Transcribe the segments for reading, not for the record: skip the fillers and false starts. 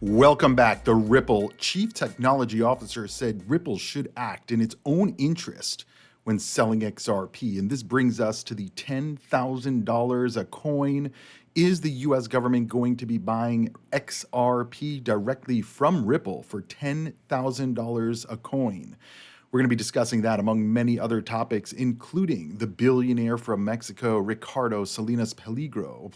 Welcome back. The Ripple Chief Technology Officer said Ripple should act in its own interest when selling XRP. And this brings us to the $10,000 a coin. Is the US government going to be buying XRP directly from Ripple for $10,000 a coin? We're going to be discussing that among many other topics, including the billionaire from Mexico, Ricardo Salinas Pliego.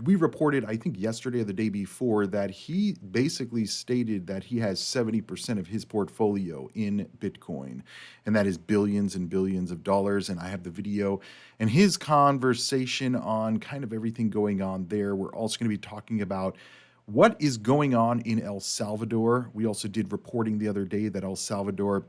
We reported, I think yesterday or the day before, that he basically stated that he has 70% of his portfolio in Bitcoin, and that is billions and billions of dollars. And I have the video and his conversation on kind of everything going on there. We're also going to be talking about what is going on in El Salvador. We also did reporting the other day that El Salvador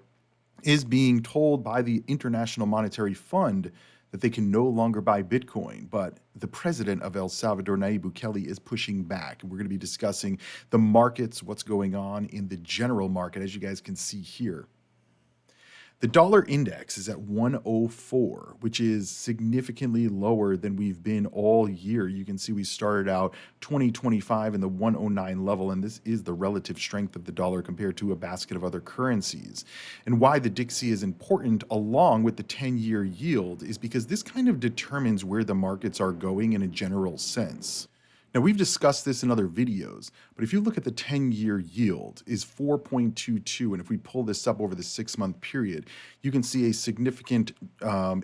is being told by the International Monetary Fund that they can no longer buy Bitcoin, but the president of El Salvador, Nayib Bukele, is pushing back. We're going to be discussing the markets, what's going on in the general market, as you guys can see here. The dollar index is at 104, which is significantly lower than we've been all year. You can see we started out 2025 in the 109 level, and this is the relative strength of the dollar compared to a basket of other currencies. And why the Dixie is important along with the 10-year yield is because this kind of determines where the markets are going in a general sense. Now, we've discussed this in other videos, but if you look at the 10-year yield is 4.22, and if we pull this up over the 6-month period, you can see a significant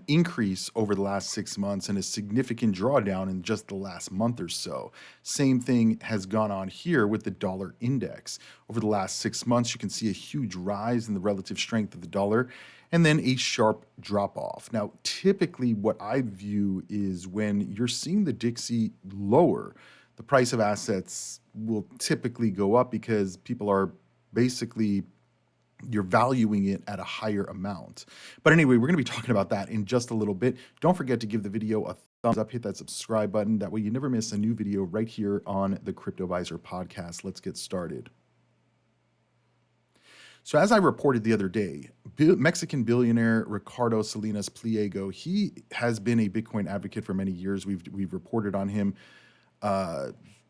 increase over the last 6 months and a significant drawdown in just the last month or so. Same thing has gone on here with the dollar index. Over the last 6 months, you can see a huge rise in the relative strength of the dollar, and then a sharp drop off. Now, typically what I view is when you're seeing the Dixie lower, the price of assets will typically go up because people are basically, you're valuing it at a higher amount. But anyway, we're going to be talking about that in just a little bit. Don't forget to give the video a thumbs up, hit that subscribe button. That way you never miss a new video right here on the Cryptoviser podcast. Let's get started. So as I reported the other day, Mexican billionaire Ricardo Salinas Pliego, he has been a Bitcoin advocate for many years. We've reported on him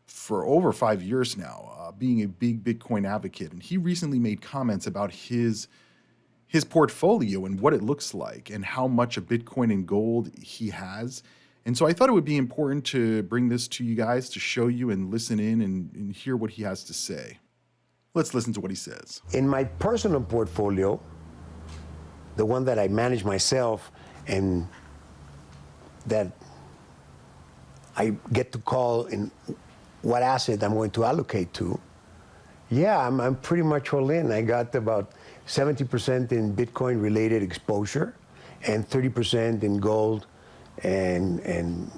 for over 5 years now, being a big Bitcoin advocate. And he recently made comments about his portfolio and what it looks like and how much of Bitcoin and gold he has. And so I thought it would be important to bring this to you guys to show you and listen in and hear what he has to say. Let's listen to what he says. In my personal portfolio, the one that I manage myself and that I get to call in what asset I'm going to allocate to, yeah, I'm pretty much all in. I got about 70% in Bitcoin related exposure and 30% in gold and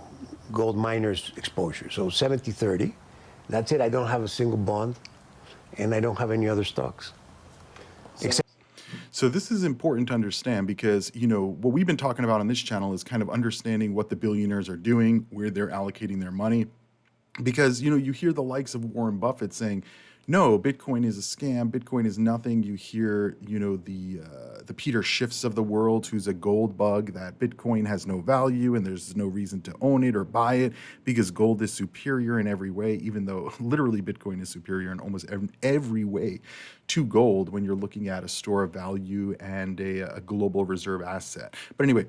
gold miners exposure. So 70-30. That's it. I don't have a single bond. And I don't have any other stocks. So this is important to understand because, you know, what we've been talking about on this channel is kind of understanding what the billionaires are doing, where they're allocating their money. Because, you know, you hear the likes of Warren Buffett saying, no, Bitcoin is a scam. Bitcoin is nothing. You hear, you know, the Peter Schiffs of the world, who's a gold bug, that Bitcoin has no value and there's no reason to own it or buy it because gold is superior in every way, even though literally Bitcoin is superior in almost every way to gold when you're looking at a store of value and a global reserve asset. But anyway,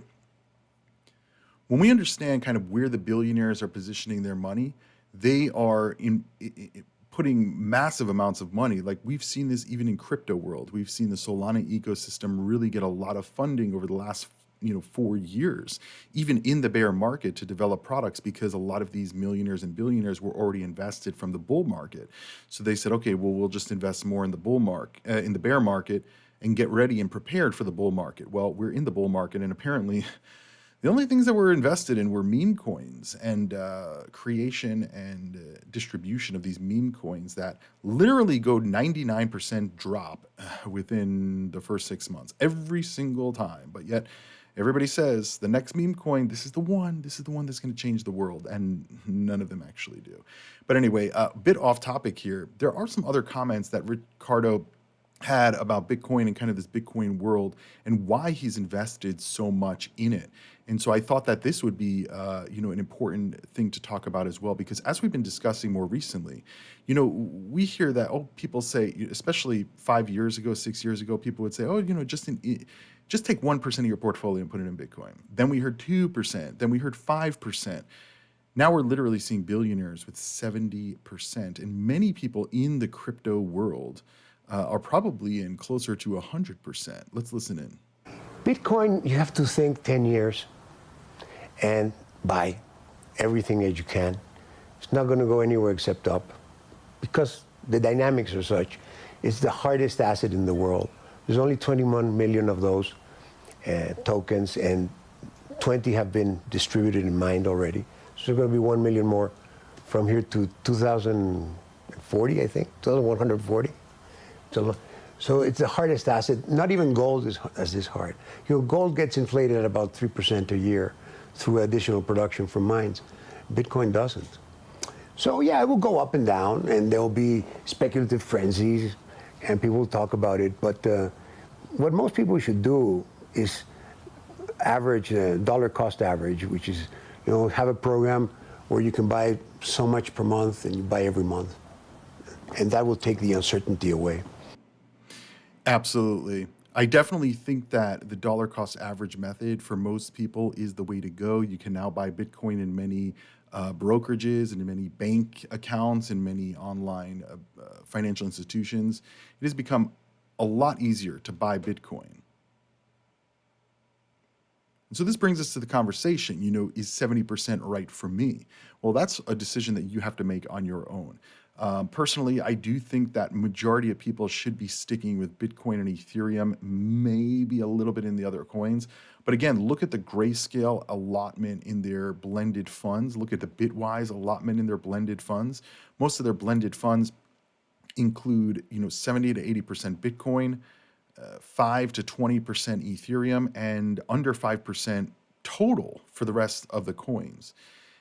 when we understand kind of where the billionaires are positioning their money, they are putting massive amounts of money. Like we've seen this even in crypto world. We've seen the Solana ecosystem really get a lot of funding over the last 4 years, even in the bear market, to develop products because a lot of these millionaires and billionaires were already invested from the bull market. So they said, okay, well, we'll just invest more in the in the bear market and get ready and prepared for the bull market. Well, we're in the bull market, and apparently the only things that were invested in were meme coins and creation and distribution of these meme coins that literally go 99% drop within the first 6 months, every single time. But yet everybody says the next meme coin, this is the one that's going to change the world. And none of them actually do. But anyway, a bit off topic here. There are some other comments that Ricardo had about Bitcoin and kind of this Bitcoin world and why he's invested so much in it. And so I thought that this would be, an important thing to talk about as well, because as we've been discussing more recently, we hear that, people say, especially 5 years ago, 6 years ago, people would say, just take 1% of your portfolio and put it in Bitcoin. Then we heard 2%, then we heard 5%. Now we're literally seeing billionaires with 70%, and many people in the crypto world are probably in closer to 100%. Let's listen in. Bitcoin, you have to think 10 years and buy everything that you can. It's not going to go anywhere except up because the dynamics are such. It's the hardest asset in the world. There's only 21 million of those tokens, and 20 have been distributed and mined already. So there's going to be 1 million more from here to 2040, I think, 2140. So it's the hardest asset. Not even gold is this hard. Gold gets inflated at about 3% a year through additional production from mines. Bitcoin doesn't. So yeah, it will go up and down, and there will be speculative frenzies, and people will talk about it. But what most people should do is average dollar cost average, which is have a program where you can buy so much per month, and you buy every month, and that will take the uncertainty away. Absolutely. I definitely think that the dollar cost average method for most people is the way to go. You can now buy Bitcoin in many brokerages and in many bank accounts and many online financial institutions. It has become a lot easier to buy Bitcoin. And so this brings us to the conversation, is 70% right for me? Well, that's a decision that you have to make on your own. Personally, I do think that majority of people should be sticking with Bitcoin and Ethereum, maybe a little bit in the other coins. But again, look at the Grayscale allotment in their blended funds. Look at the Bitwise allotment in their blended funds. Most of their blended funds include, 70 to 80% Bitcoin, 5 to 20% Ethereum, and under 5% total for the rest of the coins.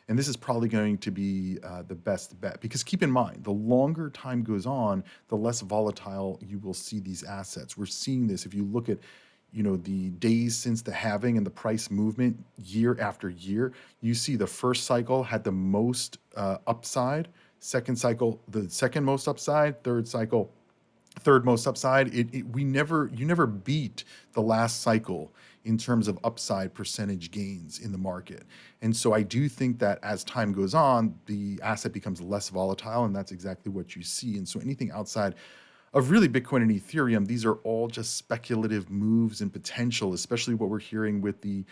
And this is probably going to be the best bet, because keep in mind, the longer time goes on, the less volatile you will see these assets. We're seeing this if you look at the days since the halving and the price movement year after year. You see the first cycle had the most upside, second cycle the second most upside, third cycle third most upside. You never beat the last cycle in terms of upside percentage gains in the market. And so I do think that as time goes on, the asset becomes less volatile, and that's exactly what you see. And so anything outside of really Bitcoin and Ethereum, these are all just speculative moves and potential, especially what we're hearing with the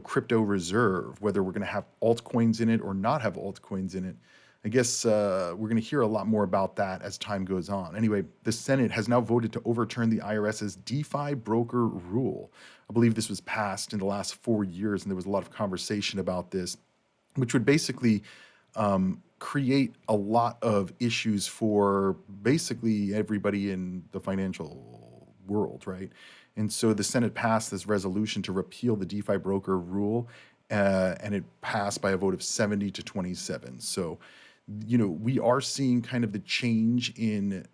crypto reserve, whether we're going to have altcoins in it or not have altcoins in it. I guess we're going to hear a lot more about that as time goes on. Anyway, the Senate has now voted to overturn the IRS's DeFi broker rule. I believe this was passed in the last 4 years, and there was a lot of conversation about this, which would basically create a lot of issues for basically everybody in the financial world, right? And so the Senate passed this resolution to repeal the DeFi broker rule, and it passed by a vote of 70 to 27. So we are seeing kind of the change in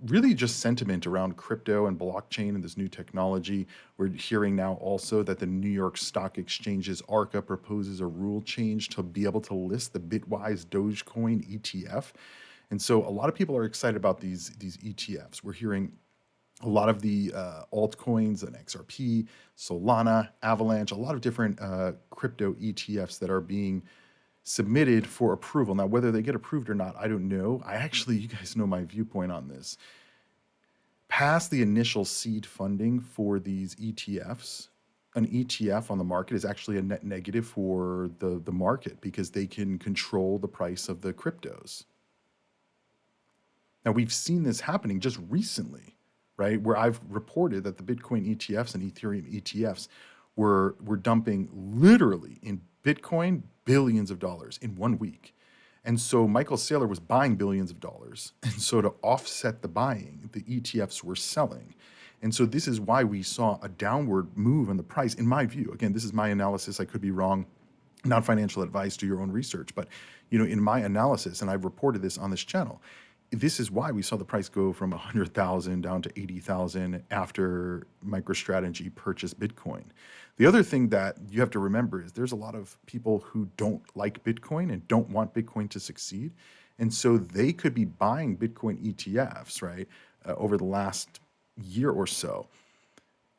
really just sentiment around crypto and blockchain and this new technology. We're hearing now also that the New York Stock Exchange's ARCA proposes a rule change to be able to list the Bitwise Dogecoin ETF. And so a lot of people are excited about these ETFs. We're hearing a lot of the altcoins and XRP, Solana, Avalanche, a lot of different crypto ETFs that are being submitted for approval. Now, whether they get approved or not, I don't know. You guys know my viewpoint on this. Past the initial seed funding for these ETFs, an ETF on the market is actually a net negative for the market because they can control the price of the cryptos. Now, we've seen this happening just recently, right? Where I've reported that the Bitcoin ETFs and Ethereum ETFs were dumping literally in Bitcoin billions of dollars in 1 week. And so Michael Saylor was buying billions of dollars. And so to offset the buying, the ETFs were selling. And so this is why we saw a downward move in the price, in my view. Again, this is my analysis. I could be wrong. Not financial advice, do your own research. But, in my analysis, and I've reported this on this channel, this is why we saw the price go from 100,000 down to 80,000 after MicroStrategy purchased Bitcoin. The other thing that you have to remember is there's a lot of people who don't like Bitcoin and don't want Bitcoin to succeed. And so they could be buying Bitcoin ETFs, right, over the last year or so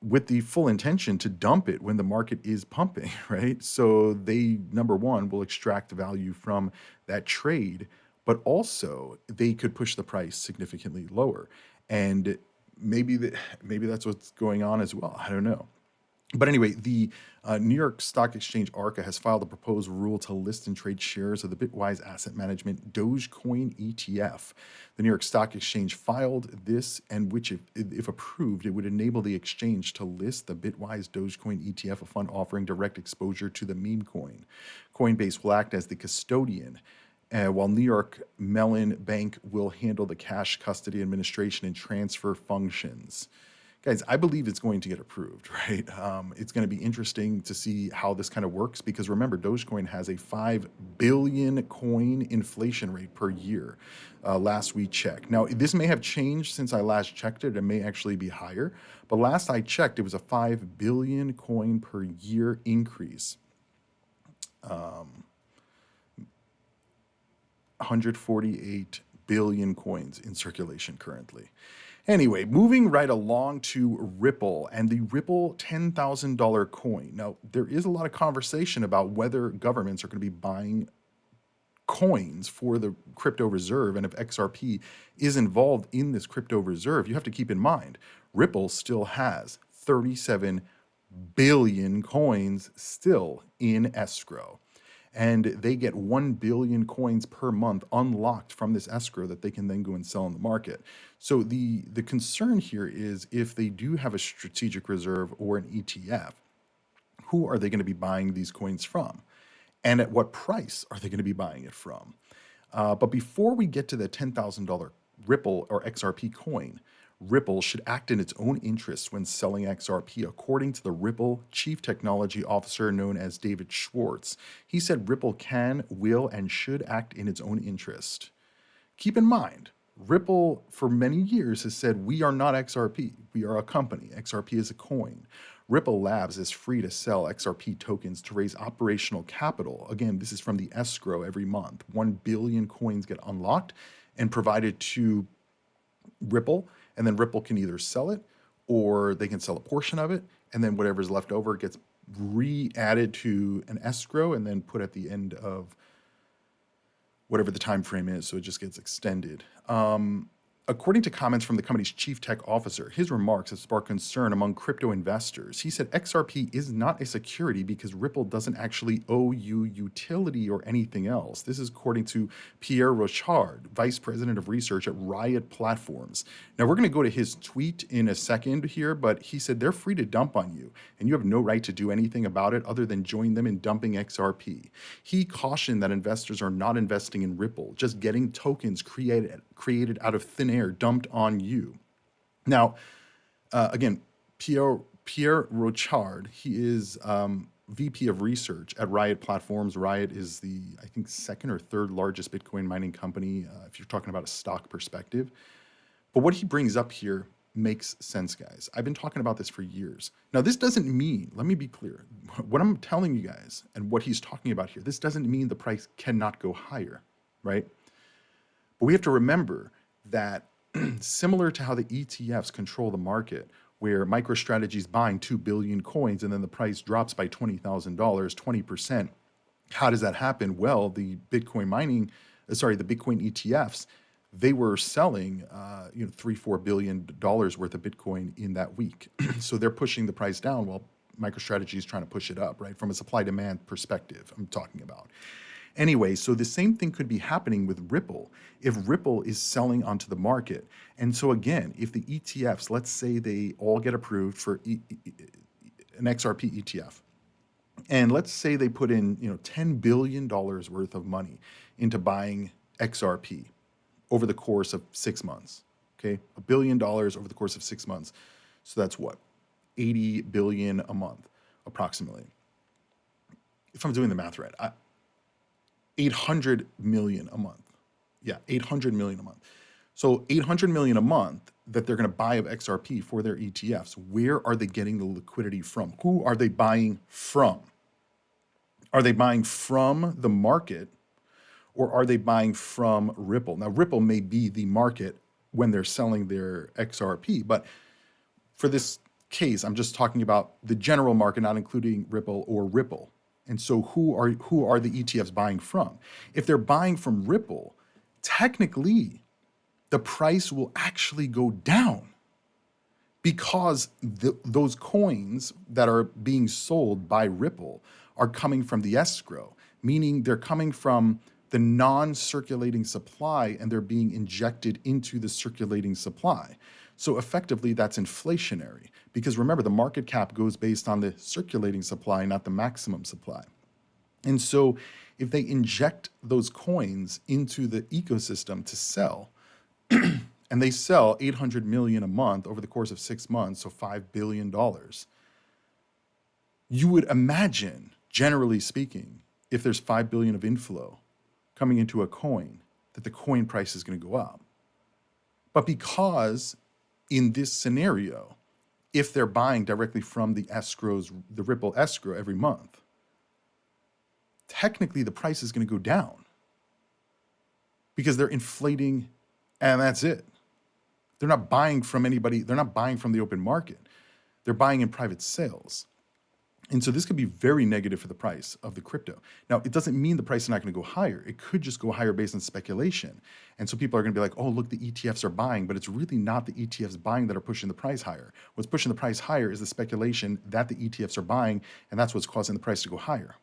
with the full intention to dump it when the market is pumping, right? So they, number one, will extract value from that trade, but also they could push the price significantly lower. And maybe that's what's going on as well. I don't know. But anyway, the New York Stock Exchange ARCA has filed a proposed rule to list and trade shares of the Bitwise Asset Management Dogecoin ETF. The New York Stock Exchange filed this, and which, if approved, it would enable the exchange to list the Bitwise Dogecoin ETF, a fund offering direct exposure to the meme coin. Coinbase will act as the custodian, while New York Mellon Bank will handle the cash custody administration and transfer functions. Guys, I believe it's going to get approved, right? It's going to be interesting to see how this kind of works because remember, Dogecoin has a 5 billion coin inflation rate per year. Last we checked. Now, this may have changed since I last checked it. It may actually be higher, but last I checked, it was a 5 billion coin per year increase. 148 billion coins in circulation currently. Anyway, moving right along to Ripple and the Ripple $10,000 coin. Now, there is a lot of conversation about whether governments are going to be buying coins for the crypto reserve, and if XRP is involved in this crypto reserve, you have to keep in mind Ripple still has 37 billion coins still in escrow. And they get 1 billion coins per month unlocked from this escrow that they can then go and sell in the market. So the concern here is if they do have a strategic reserve or an ETF, who are they going to be buying these coins from? And at what price are they going to be buying it from? But before we get to the $10,000 Ripple or XRP coin, Ripple should act in its own interests when selling XRP, according to the Ripple Chief Technology Officer known as David Schwartz. He said Ripple can, will, and should act in its own interest. Keep in mind, Ripple for many years has said, we are not XRP. We are a company. XRP is a coin. Ripple Labs is free to sell XRP tokens to raise operational capital. Again, this is from the escrow every month. 1 billion coins get unlocked and provided to Ripple, and then Ripple can either sell it or they can sell a portion of it, and then whatever's left over gets re-added to an escrow and then put at the end of whatever the time frame is, so it just gets extended. According to comments from the company's chief tech officer, his remarks have sparked concern among crypto investors. He said XRP is not a security because Ripple doesn't actually owe you utility or anything else. This is according to Pierre Rochard, vice president of research at Riot Platforms. Now, we're going to go to his tweet in a second here, but he said they're free to dump on you, and you have no right to do anything about it other than join them in dumping XRP. He cautioned that investors are not investing in Ripple, just getting tokens created out of thin air dumped on you. Now, again, Pierre Rochard, he is VP of research at Riot Platforms. Riot is the, I think, second or third largest Bitcoin mining company, if you're talking about a stock perspective. But what he brings up here makes sense, guys. I've been talking about this for years. Now, this doesn't mean, let me be clear, what I'm telling you guys and what he's talking about here, this doesn't mean the price cannot go higher, right? But we have to remember that similar to how the ETFs control the market, where MicroStrategy is buying 2 billion coins and then the price drops by $20,000, 20%. How does that happen? Well, the Bitcoin ETFs, they were selling, $3-4 billion worth of Bitcoin in that week. So they're pushing the price down while MicroStrategy is trying to push it up, right? From a supply-demand perspective, I'm talking about. Anyway, so the same thing could be happening with Ripple if Ripple is selling onto the market. And so again, if the ETFs, let's say they all get approved for an XRP ETF, and let's say they put in $10 billion worth of money into buying XRP over the course of 6 months, okay? $1 billion over the course of 6 months. So that's what? 80 billion a month, approximately. If I'm doing the math right, 800 million a month. Yeah, 800 million a month. So 800 million a month that they're going to buy of XRP for their ETFs. Where are they getting the liquidity from? Who are they buying from? Are they buying from the market, or are they buying from Ripple? Now, Ripple may be the market when they're selling their XRP, but for this case, I'm just talking about the general market, not including Ripple or Ripple. And so who are the ETFs buying from? If they're buying from Ripple, technically the price will actually go down because those coins that are being sold by Ripple are coming from the escrow, meaning they're coming from the non-circulating supply and they're being injected into the circulating supply. So effectively, that's inflationary because remember, the market cap goes based on the circulating supply, not the maximum supply. And so if they inject those coins into the ecosystem to sell, and they sell 800 million a month over the course of 6 months, so $5 billion, you would imagine, generally speaking, if there's 5 billion of inflow coming into a coin, that the coin price is going to go up. But because in this scenario, if they're buying directly from the escrows, the Ripple escrow every month, technically the price is going to go down because they're inflating, and that's it. They're not buying from anybody. They're not buying from the open market. They're buying in private sales. And so this could be very negative for the price of the crypto. Now, it doesn't mean the price is not going to go higher. It could just go higher based on speculation. And so people are going to be like, oh, look, the ETFs are buying, but it's really not the ETFs buying that are pushing the price higher. What's pushing the price higher is the speculation that the ETFs are buying, and that's what's causing the price to go higher.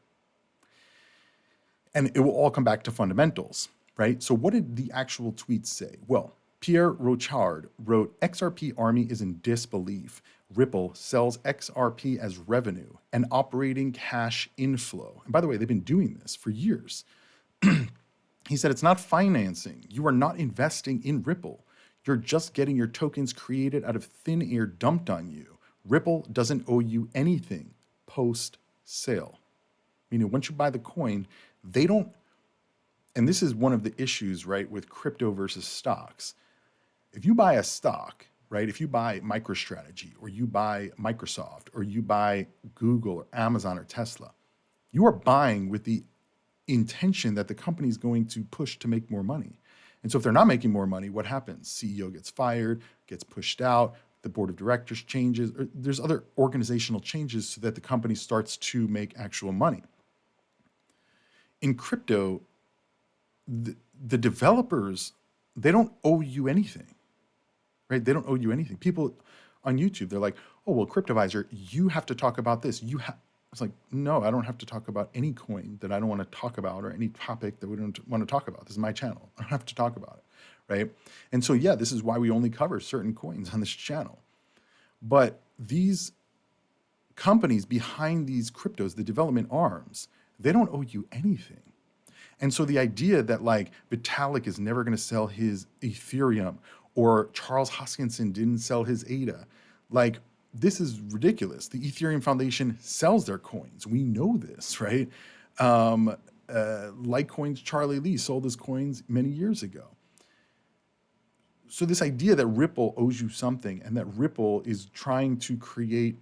And it will all come back to fundamentals, right? So what did the actual tweet say? Well, Pierre Rochard wrote, XRP army is in disbelief. Ripple sells XRP as revenue and operating cash inflow. And by the way, they've been doing this for years. He said, it's not financing. You are not investing in Ripple. You're just getting your tokens created out of thin air dumped on you. Ripple doesn't owe you anything post-sale. Meaning once you buy the coin, they don't, and this is one of the issues, right, with crypto versus stocks. If you buy a stock, right, if you buy MicroStrategy or you buy Microsoft or you buy Google or Amazon or Tesla, you are buying with the intention that the company is going to push to make more money. And so if they're not making more money, what happens? CEO gets fired, gets pushed out, the board of directors changes, or there's other organizational changes so that the company starts to make actual money. In crypto, the developers, they don't owe you anything, right? They don't owe you anything. People on YouTube, they're like, oh, well, Cryptoviser, you have to talk about this. It's like, no, I don't have to talk about any coin that I don't want to talk about or any topic that we don't want to talk about. This is my channel. I don't have to talk about it, right? And so, yeah, this is why we only cover certain coins on this channel. But these companies behind these cryptos, the development arms, they don't owe you anything. And so the idea that like Vitalik is never going to sell his Ethereum or Charles Hoskinson didn't sell his ADA, like this is ridiculous. The Ethereum Foundation sells their coins. We know this, right? Litecoin's Charlie Lee sold his coins many years ago. So this idea that Ripple owes you something and that Ripple is trying to create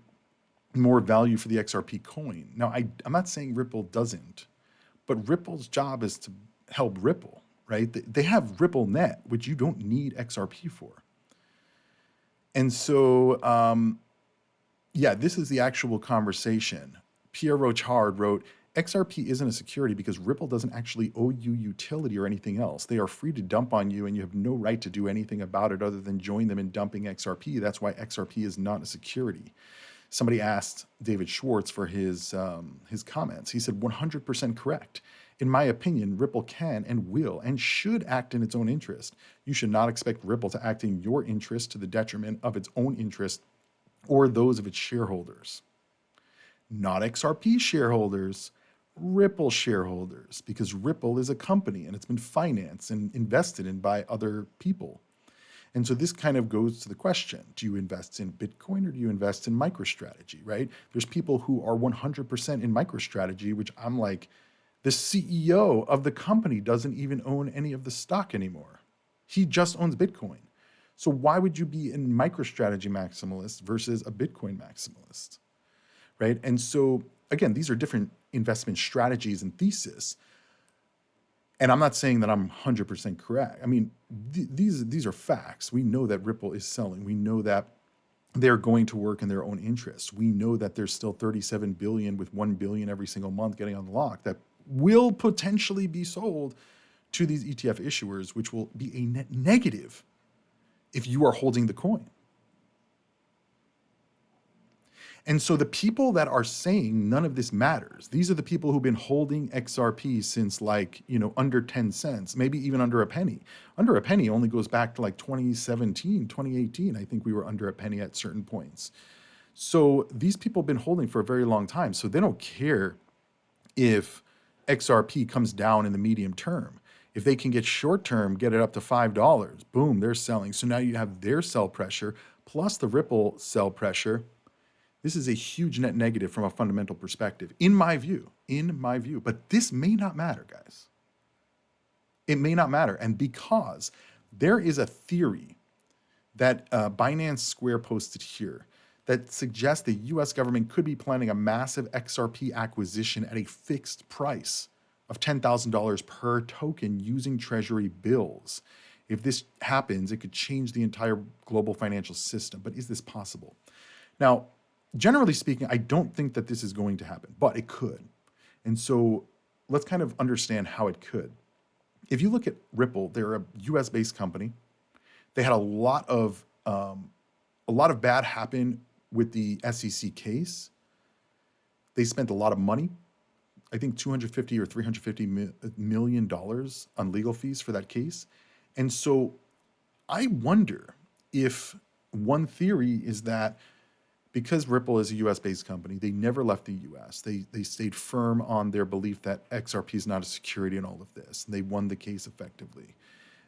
more value for the XRP coin. Now, I'm not saying Ripple doesn't, but Ripple's job is to help Ripple, right? They have RippleNet, which you don't need XRP for. And so, yeah, this is the actual conversation. Pierre Rochard wrote, XRP isn't a security because Ripple doesn't actually owe you utility or anything else. They are free to dump on you and you have no right to do anything about it other than join them in dumping XRP. That's why XRP is not a security. Somebody asked David Schwartz for his comments. He said, 100% correct. In my opinion, Ripple can and will and should act in its own interest. You should not expect Ripple to act in your interest to the detriment of its own interest or those of its shareholders. Not XRP shareholders, Ripple shareholders, because Ripple is a company and it's been financed and invested in by other people. And so this kind of goes to the question, do you invest in Bitcoin or do you invest in MicroStrategy, right? There's people who are 100% in MicroStrategy, which I'm like, the CEO of the company doesn't even own any of the stock anymore. He just owns Bitcoin. So why would you be a MicroStrategy maximalist versus a Bitcoin maximalist, right? And so again, these are different investment strategies and thesis. And I'm not saying that I'm 100% correct. I mean, these are facts. We know that Ripple is selling. We know that they're going to work in their own interests. We know that there's still 37 billion with 1 billion every single month getting unlocked that will potentially be sold to these ETF issuers, which will be a net negative if you are holding the coin. And so the people that are saying none of this matters, these are the people who've been holding XRP since under 10 cents, maybe even under a penny. Under a penny only goes back to like 2017, 2018. I think we were under a penny at certain points. So these people have been holding for a very long time. So they don't care if XRP comes down in the medium term. If they can get short term, get it up to $5, boom, they're selling. So now you have their sell pressure plus the Ripple sell pressure. This is a huge net negative from a fundamental perspective, in my view. But this may not matter, guys. It may not matter. And because there is a theory that Binance Square posted here that suggests the US government could be planning a massive XRP acquisition at a fixed price of $10,000 per token using treasury bills. If this happens, it could change the entire global financial system. But is this possible? Now, generally speaking, I don't think that this is going to happen, but it could. And so let's kind of understand how it could. If you look at Ripple, they're a US-based company. They had a lot of bad happen with the SEC case. They spent a lot of money. I think $250 or $350 million on legal fees for that case. And so I wonder if one theory is that because Ripple is a US-based company, they never left the US. They stayed firm on their belief that XRP is not a security in all of this. And they won the case effectively.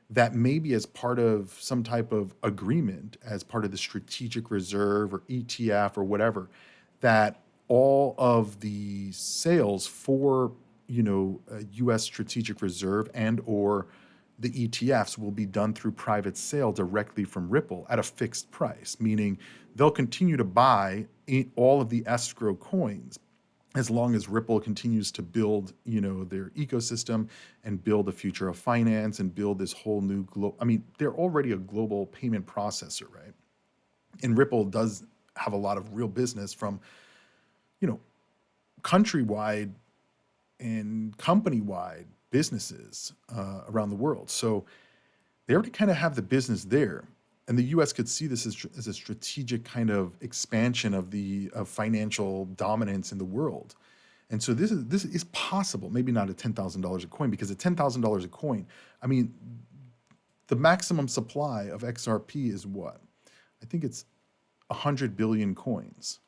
That maybe as part of some type of agreement, as part of the strategic reserve or ETF or whatever, that all of the sales for U.S. strategic reserve and or the ETFs will be done through private sale directly from Ripple at a fixed price, meaning they'll continue to buy all of the escrow coins as long as Ripple continues to build, their ecosystem and build the future of finance and build this whole new they're already a global payment processor, right? And Ripple does have a lot of real business from, countrywide and company-wide businesses around the world. So they already kind of have the business there. And the U.S. could see this as a strategic kind of expansion of financial dominance in the world. And so this is possible, maybe not at $10,000 a coin, because at $10,000 a coin, the maximum supply of XRP is what? I think it's 100 billion coins.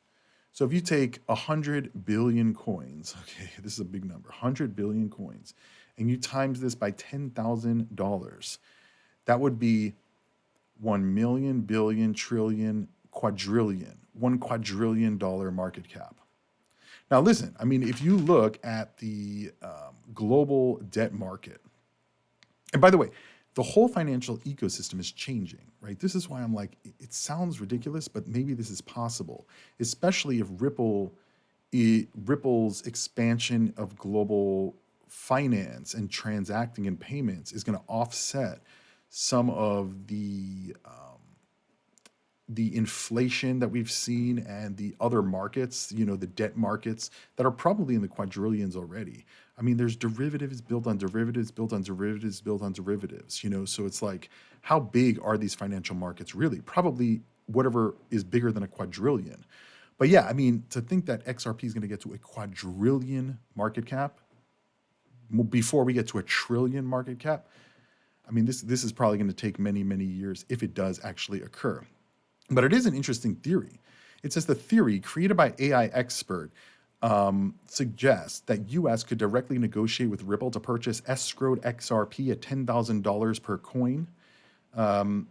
So if you take 100 billion coins, okay, this is a big number, 100 billion coins, and you times this by $10,000, that would be 1 million, billion, trillion, quadrillion, $1 quadrillion market cap. Now, listen, if you look at the global debt market, and by the way, the whole financial ecosystem is changing, right? This is why I'm like, it sounds ridiculous, but maybe this is possible, especially if Ripple's expansion of global finance and transacting and payments is going to offset some of the inflation that we've seen and the other markets, the debt markets that are probably in the quadrillions already. There's derivatives built on derivatives, built on derivatives, built on derivatives, so it's like, how big are these financial markets really? Probably whatever is bigger than a quadrillion. But yeah, to think that XRP is going to get to a quadrillion market cap before we get to a trillion market cap, this is probably going to take many, many years if it does actually occur. But it is an interesting theory. It says the theory created by AI expert suggests that U.S. could directly negotiate with Ripple to purchase escrowed XRP at $10,000 per coin.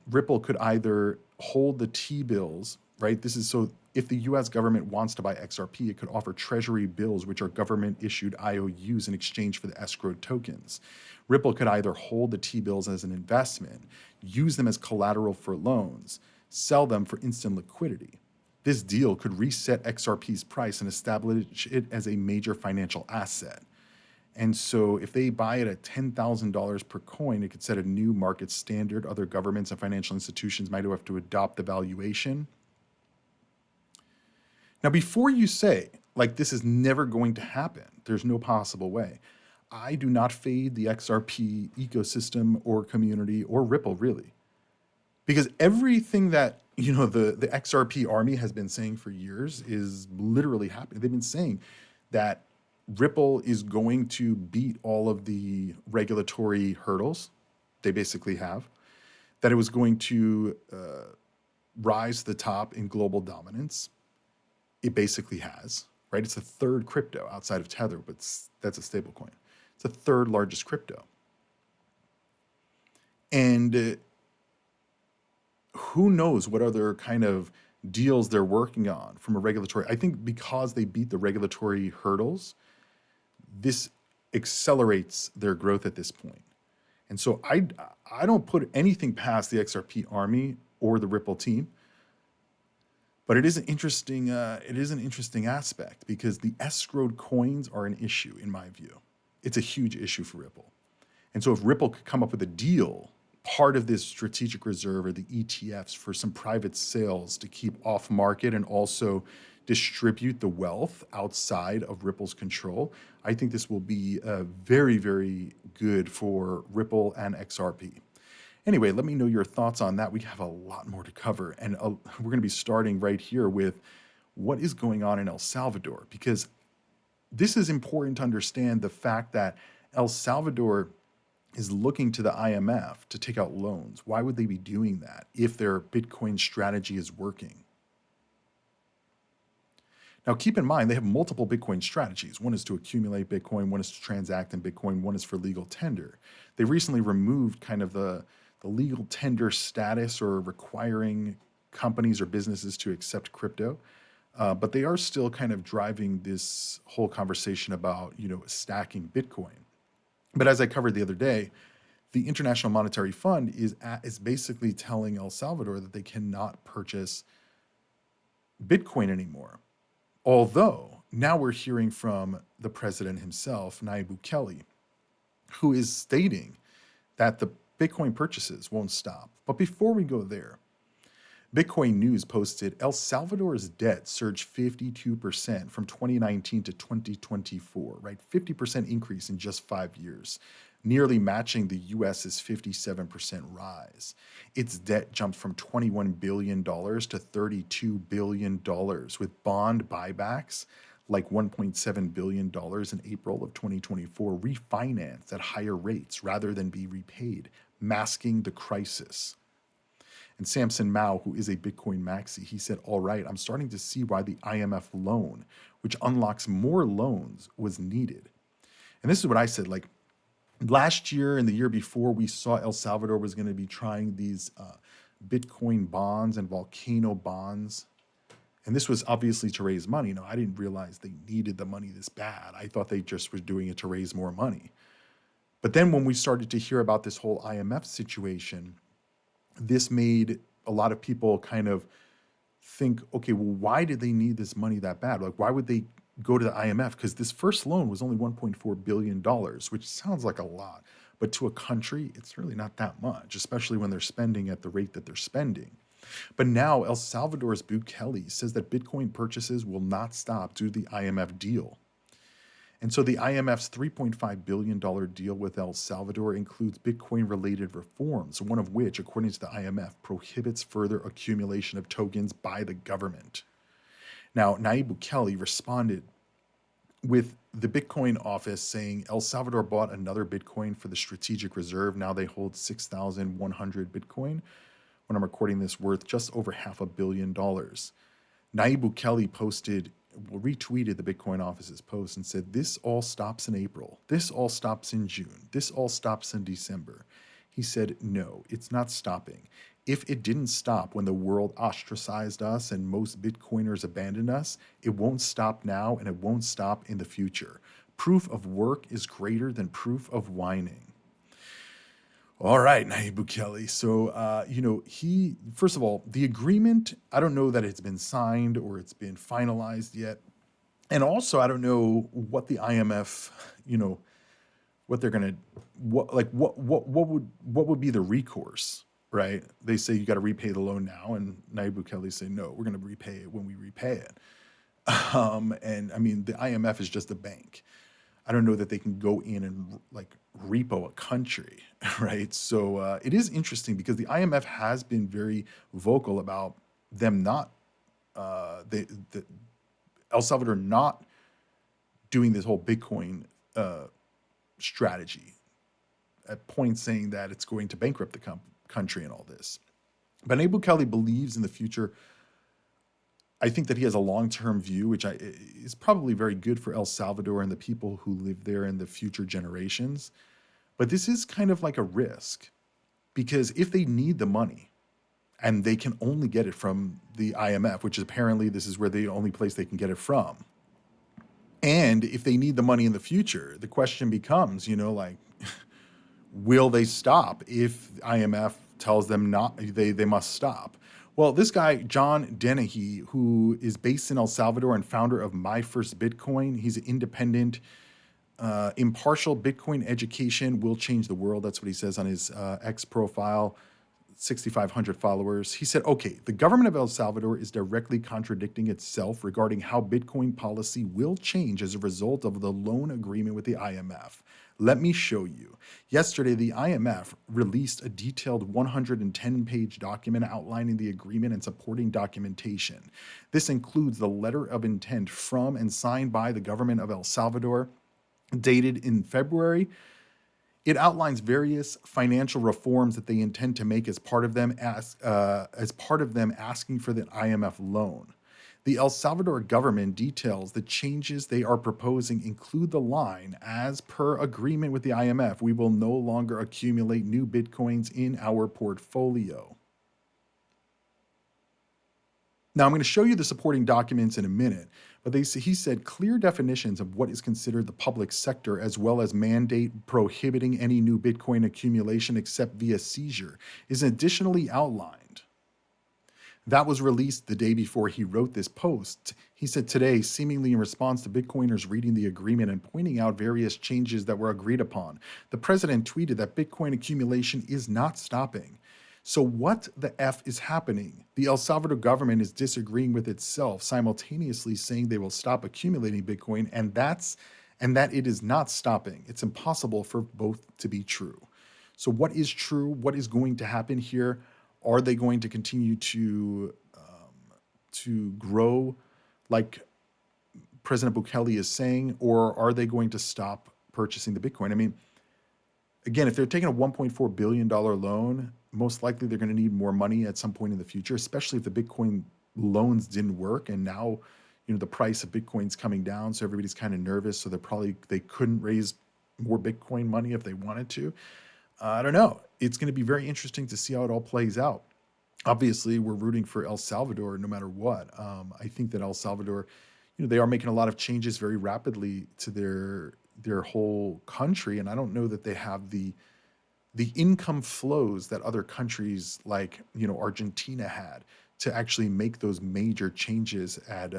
Ripple could either hold the T-bills, right? This is so if the US government wants to buy XRP, it could offer treasury bills, which are government issued IOUs in exchange for the escrowed tokens. Ripple could either hold the T bills as an investment, use them as collateral for loans, sell them for instant liquidity. This deal could reset XRP's price and establish it as a major financial asset. And so if they buy it at $10,000 per coin, it could set a new market standard. Other governments and financial institutions might have to adopt the valuation. Now, before you say, like, this is never going to happen, there's no possible way, I do not fade the XRP ecosystem or community or Ripple, really. Because everything that, the XRP army has been saying for years is literally happening. They've been saying that Ripple is going to beat all of the regulatory hurdles they basically have, that it was going to rise to the top in global dominance. It basically has, right? It's the third crypto outside of Tether, but that's a stable coin. It's the third largest crypto. And who knows what other kind of deals they're working on from a regulatory. I think because they beat the regulatory hurdles, this accelerates their growth at this point. And so I don't put anything past the XRP army or the Ripple team. But it is an interesting aspect because the escrowed coins are an issue in my view. It's a huge issue for Ripple. And so if Ripple could come up with a deal, part of this strategic reserve or the ETFs for some private sales to keep off market and also distribute the wealth outside of Ripple's control, I think this will be very, very good for Ripple and XRP. Anyway, let me know your thoughts on that. We have a lot more to cover, and we're going to be starting right here with what is going on in El Salvador, because this is important to understand the fact that El Salvador is looking to the IMF to take out loans. Why would they be doing that if their Bitcoin strategy is working? Now, keep in mind, they have multiple Bitcoin strategies. One is to accumulate Bitcoin, one is to transact in Bitcoin, one is for legal tender. They recently removed kind of the legal tender status or requiring companies or businesses to accept crypto. But they are still kind of driving this whole conversation about, stacking Bitcoin. But as I covered the other day, the International Monetary Fund is basically telling El Salvador that they cannot purchase Bitcoin anymore. Although now we're hearing from the president himself, Nayib Bukele, who is stating that the Bitcoin purchases won't stop. But before we go there, Bitcoin News posted El Salvador's debt surged 52% from 2019 to 2024, right? 50% increase in just 5 years, nearly matching the US's 57% rise. Its debt jumped from $21 billion to $32 billion, with bond buybacks like $1.7 billion in April of 2024 refinanced at higher rates rather than be repaid, masking the crisis. And Samson Mao, who is a Bitcoin maxi, he said, all right, I'm starting to see why the IMF loan, which unlocks more loans, was needed. And this is what I said, like last year and the year before, we saw El Salvador was going to be trying these Bitcoin bonds and volcano bonds. And this was obviously to raise money. No, I didn't realize they needed the money this bad. I thought they just were doing it to raise more money. But then when we started to hear about this whole IMF situation, this made a lot of people kind of think, okay, well, why did they need this money that bad? Like, why would they go to the IMF? Because this first loan was only $1.4 billion, which sounds like a lot. But to a country, it's really not that much, especially when they're spending at the rate that they're spending. But now El Salvador's Bukele says that Bitcoin purchases will not stop due to the IMF deal. And so the IMF's $3.5 billion deal with El Salvador includes Bitcoin-related reforms, one of which, according to the IMF, prohibits further accumulation of tokens by the government. Now, Nayib Bukele responded with the Bitcoin office saying El Salvador bought another Bitcoin for the strategic reserve. Now they hold 6,100 Bitcoin. When I'm recording this, worth just over $500 million. Nayib Bukele retweeted the Bitcoin office's post and said, this all stops in April. This all stops in June. This all stops in December. He said, no, it's not stopping. if it didn't stop when the world ostracized us and most Bitcoiners abandoned us, it won't stop now and it won't stop in the future. Proof of work is greater than proof of whining. All right, Nayib Bukele. So, he, first of all, the agreement, I don't know that it's been signed or it's been finalized yet. And also, I don't know what the IMF, what they're gonna, what would be the recourse, right? They say you got to repay the loan now, and Nayib Bukele say no, we're gonna repay it when we repay it. And I mean, the IMF is just a bank. I don't know that they can go in and like repo a country, right? So it is interesting because the IMF has been very vocal about them not, the El Salvador not doing this whole Bitcoin strategy, at points saying that it's going to bankrupt the country and all this. But Nayib Bukele believes in the future. I think that he has a long-term view, which is probably very good for El Salvador and the people who live there and the future generations. But this is kind of like a risk because if they need the money and they can only get it from the IMF, which apparently this is where the only place they can get it from. And if they need the money in the future, the question becomes, will they stop if IMF tells them not they must stop? Well, this guy, John Dennehy, who is based in El Salvador and founder of My First Bitcoin, he's an independent, impartial Bitcoin education will change the world. That's what he says on his X profile, 6,500 followers. He said, okay, the government of El Salvador is directly contradicting itself regarding how Bitcoin policy will change as a result of the loan agreement with the IMF. Let me show you. Yesterday, the IMF released a detailed 110-page document outlining the agreement and supporting documentation. This includes the letter of intent from and signed by the government of El Salvador, dated in February. It outlines various financial reforms that they intend to make as part of them asking for the IMF loan. The El Salvador government details the changes they are proposing include the line, as per agreement with the IMF, we will no longer accumulate new Bitcoins in our portfolio. Now, I'm going to show you the supporting documents in a minute, but he said clear definitions of what is considered the public sector, as well as mandate prohibiting any new Bitcoin accumulation except via seizure, is additionally outlined. That was released the day before he wrote this post. He said today, seemingly in response to Bitcoiners reading the agreement and pointing out various changes that were agreed upon, the president tweeted that Bitcoin accumulation is not stopping. So what the F is happening? The El Salvador government is disagreeing with itself, simultaneously saying they will stop accumulating Bitcoin, and that it is not stopping. It's impossible for both to be true. So what is true? What is going to happen here? Are they going to continue to grow like President Bukele is saying, or are they going to stop purchasing the Bitcoin? I mean, again, if they're taking a $1.4 billion loan, most likely they're going to need more money at some point in the future, especially if the Bitcoin loans didn't work. And now, the price of Bitcoin's coming down, so everybody's kind of nervous. So they couldn't raise more Bitcoin money if they wanted to. I don't know. It's going to be very interesting to see how it all plays out. Obviously, we're rooting for El Salvador no matter what. I think that El Salvador, they are making a lot of changes very rapidly to their whole country, and I don't know that they have the income flows that other countries like Argentina had to actually make those major changes at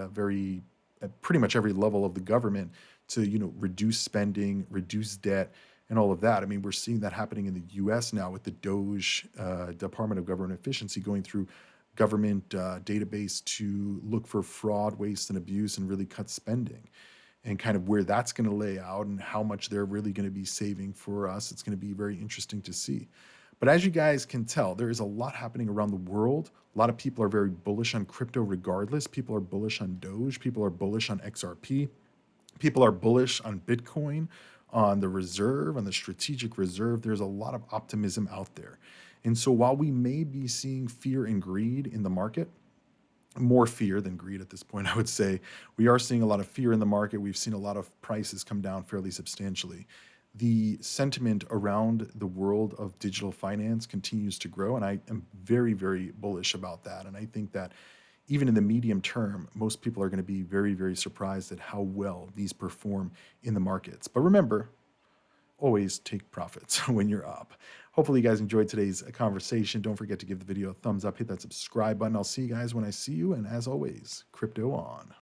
pretty much every level of the government to reduce spending, reduce debt, and all of that. I mean, we're seeing that happening in the U.S. now with the DOGE, Department of Government Efficiency, going through government database to look for fraud, waste, and abuse and really cut spending. And kind of where that's going to lay out and how much they're really going to be saving for us. It's going to be very interesting to see. But as you guys can tell, there is a lot happening around the world. A lot of people are very bullish on crypto regardless. People are bullish on Doge. People are bullish on XRP. People are bullish on Bitcoin, on the reserve, on the strategic reserve. There's a lot of optimism out there. And so while we may be seeing fear and greed in the market, more fear than greed at this point, I would say, we are seeing a lot of fear in the market. We've seen a lot of prices come down fairly substantially. the sentiment around the world of digital finance continues to grow. And I am very, very bullish about that. And I think that even in the medium term, most people are going to be very, very surprised at how well these perform in the markets. But remember, always take profits when you're up. Hopefully, you guys enjoyed today's conversation. Don't forget to give the video a thumbs up, hit that subscribe button. I'll see you guys when I see you. And as always, crypto on.